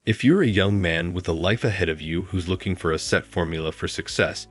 If you're a young man with a life ahead of you who's looking for a set formula for success,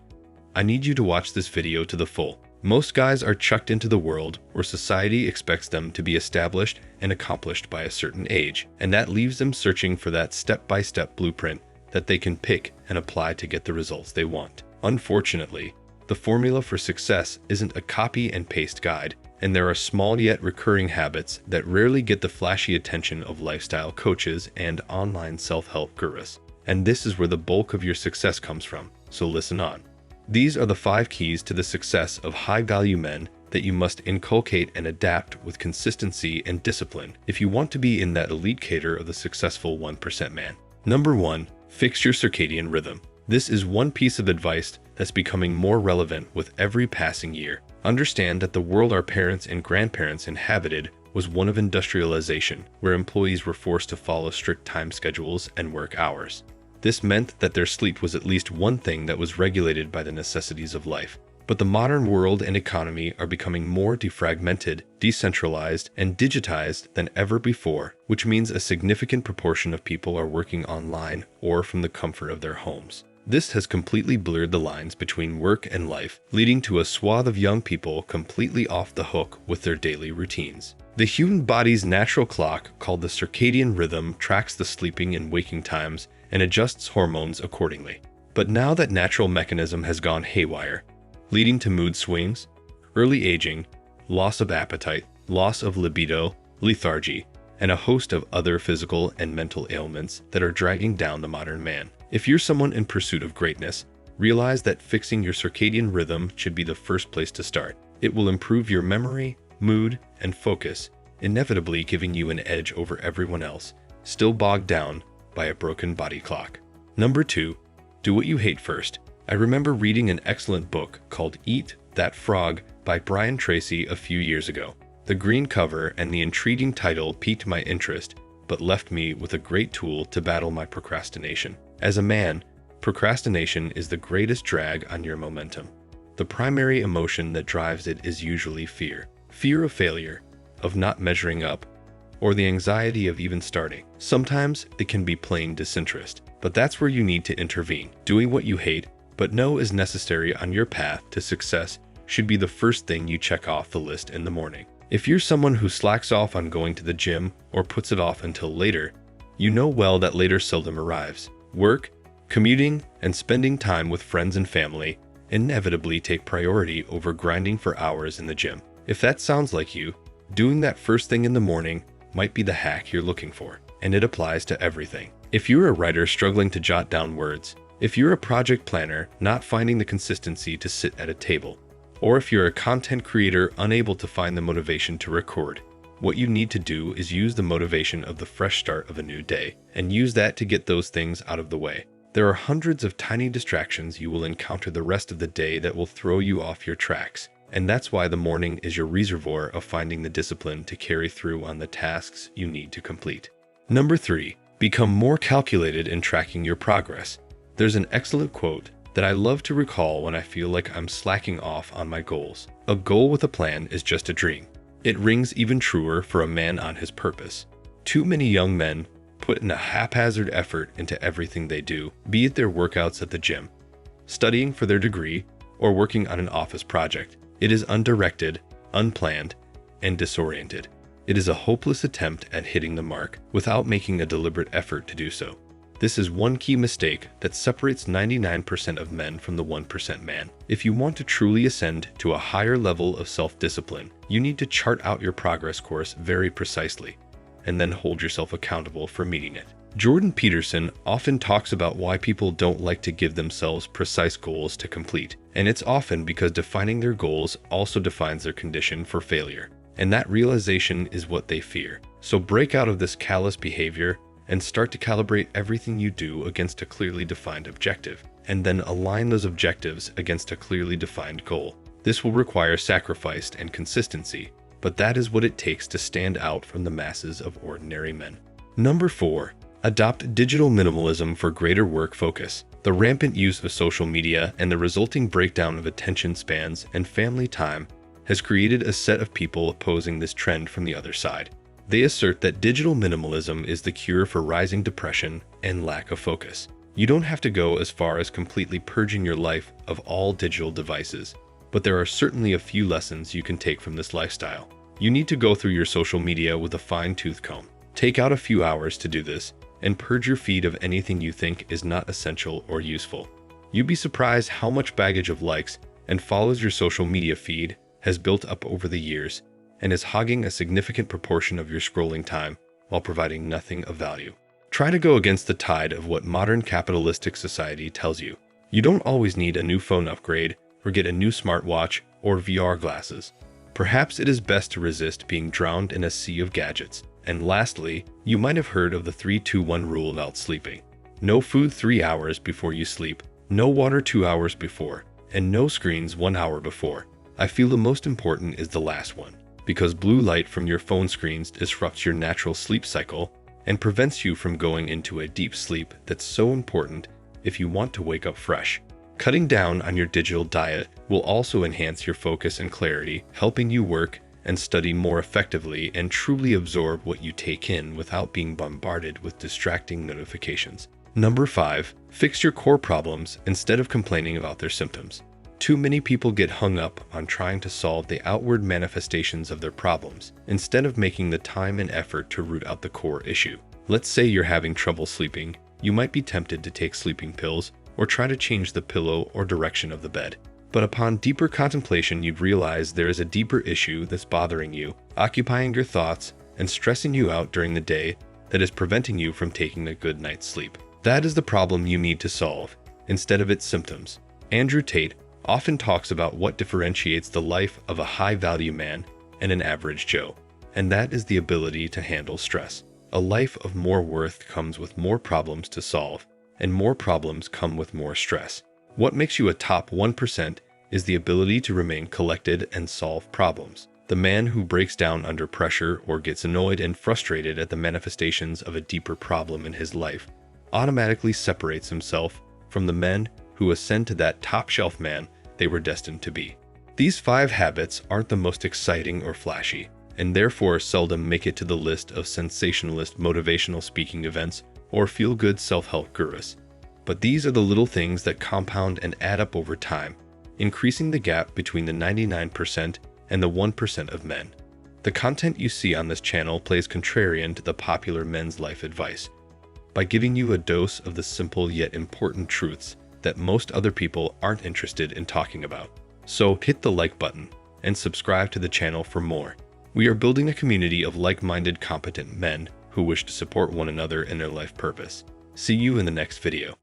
I need you to watch this video to the full. Most guys are chucked into the world where society expects them to be established and accomplished by a certain age, and that leaves them searching for that step-by-step blueprint that they can pick and apply to get the results they want. Unfortunately, the formula for success isn't a copy and paste guide, and there are small yet recurring habits that rarely get the flashy attention of lifestyle coaches and online self-help gurus. And this is where the bulk of your success comes from, so listen on. These are the 5 keys to the success of high-value men that you must inculcate and adapt with consistency and discipline if you want to be in that elite cadre of the successful 1% man. Number 1. Fix your circadian rhythm. This is one piece of advice that's becoming more relevant with every passing year. Understand that the world our parents and grandparents inhabited was one of industrialization, where employees were forced to follow strict time schedules and work hours. This meant that their sleep was at least one thing that was regulated by the necessities of life. But the modern world and economy are becoming more defragmented, decentralized, and digitized than ever before, which means a significant proportion of people are working online or from the comfort of their homes. This has completely blurred the lines between work and life, leading to a swath of young people completely off the hook with their daily routines. The human body's natural clock, called the circadian rhythm, tracks the sleeping and waking times and adjusts hormones accordingly. But now that natural mechanism has gone haywire, leading to mood swings, early aging, loss of appetite, loss of libido, lethargy, and a host of other physical and mental ailments that are dragging down the modern man. If you're someone in pursuit of greatness, realize that fixing your circadian rhythm should be the first place to start. It will improve your memory, mood, and focus, inevitably giving you an edge over everyone else, still bogged down by a broken body clock. Number 2. Do what you hate first. I remember reading an excellent book called Eat That Frog by Brian Tracy a few years ago. The green cover and the intriguing title piqued my interest, but left me with a great tool to battle my procrastination. As a man, procrastination is the greatest drag on your momentum. The primary emotion that drives it is usually fear. Fear of failure, of not measuring up, or the anxiety of even starting. Sometimes it can be plain disinterest, but that's where you need to intervene. Doing what you hate, but know is necessary on your path to success, should be the first thing you check off the list in the morning. If you're someone who slacks off on going to the gym or puts it off until later, you know well that later seldom arrives. Work, commuting, and spending time with friends and family inevitably take priority over grinding for hours in the gym. If that sounds like you, doing that first thing in the morning might be the hack you're looking for, and it applies to everything. If you're a writer struggling to jot down words, if you're a project planner not finding the consistency to sit at a table, or if you're a content creator unable to find the motivation to record, what you need to do is use the motivation of the fresh start of a new day, and use that to get those things out of the way. There are hundreds of tiny distractions you will encounter the rest of the day that will throw you off your tracks, and that's why the morning is your reservoir of finding the discipline to carry through on the tasks you need to complete. Number 3. Become more calculated in tracking your progress. There's an excellent quote that I love to recall when I feel like I'm slacking off on my goals. A goal with a plan is just a dream. It rings even truer for a man on his purpose. Too many young men put in a haphazard effort into everything they do, be it their workouts at the gym, studying for their degree, or working on an office project. It is undirected, unplanned, and disoriented. It is a hopeless attempt at hitting the mark without making a deliberate effort to do so. This is one key mistake that separates 99% of men from the 1% man. If you want to truly ascend to a higher level of self-discipline, you need to chart out your progress course very precisely, and then hold yourself accountable for meeting it. Jordan Peterson often talks about why people don't like to give themselves precise goals to complete, and it's often because defining their goals also defines their condition for failure, and that realization is what they fear. So break out of this callous behavior and start to calibrate everything you do against a clearly defined objective, and then align those objectives against a clearly defined goal. This will require sacrifice and consistency, but that is what it takes to stand out from the masses of ordinary men. Number 4. Adopt digital minimalism for greater work focus. The rampant use of social media and the resulting breakdown of attention spans and family time has created a set of people opposing this trend from the other side. They assert that digital minimalism is the cure for rising depression and lack of focus. You don't have to go as far as completely purging your life of all digital devices, but there are certainly a few lessons you can take from this lifestyle. You need to go through your social media with a fine-tooth comb. Take out a few hours to do this, and purge your feed of anything you think is not essential or useful. You'd be surprised how much baggage of likes and follows your social media feed has built up over the years and is hogging a significant proportion of your scrolling time while providing nothing of value. Try to go against the tide of what modern capitalistic society tells you. You don't always need a new phone upgrade or get a new smartwatch or VR glasses. Perhaps it is best to resist being drowned in a sea of gadgets. And lastly, you might have heard of the 3-2-1 rule about sleeping. No food 3 hours before you sleep, no water 2 hours before, and no screens 1 hour before. I feel the most important is the last one, because blue light from your phone screens disrupts your natural sleep cycle and prevents you from going into a deep sleep that's so important if you want to wake up fresh. Cutting down on your digital diet will also enhance your focus and clarity, helping you work and study more effectively and truly absorb what you take in without being bombarded with distracting notifications. Number 5, fix your core problems instead of complaining about their symptoms. Too many people get hung up on trying to solve the outward manifestations of their problems, instead of making the time and effort to root out the core issue. Let's say you're having trouble sleeping. You might be tempted to take sleeping pills or try to change the pillow or direction of the bed. But upon deeper contemplation, you'd realize there is a deeper issue that's bothering you, occupying your thoughts, and stressing you out during the day that is preventing you from taking a good night's sleep. That is the problem you need to solve, instead of its symptoms. Andrew Tate often talks about what differentiates the life of a high-value man and an average Joe, and that is the ability to handle stress. A life of more worth comes with more problems to solve, and more problems come with more stress. What makes you a top 1% is the ability to remain collected and solve problems. The man who breaks down under pressure or gets annoyed and frustrated at the manifestations of a deeper problem in his life automatically separates himself from the men who ascend to that top-shelf man they were destined to be. These 5 habits aren't the most exciting or flashy, and therefore seldom make it to the list of sensationalist motivational speaking events or feel-good self-help gurus. But these are the little things that compound and add up over time, increasing the gap between the 99% and the 1% of men. The content you see on this channel plays contrarian to the popular men's life advice, by giving you a dose of the simple yet important truths that most other people aren't interested in talking about. So hit the like button and subscribe to the channel for more. We are building a community of like-minded, competent men who wish to support one another in their life purpose. See you in the next video.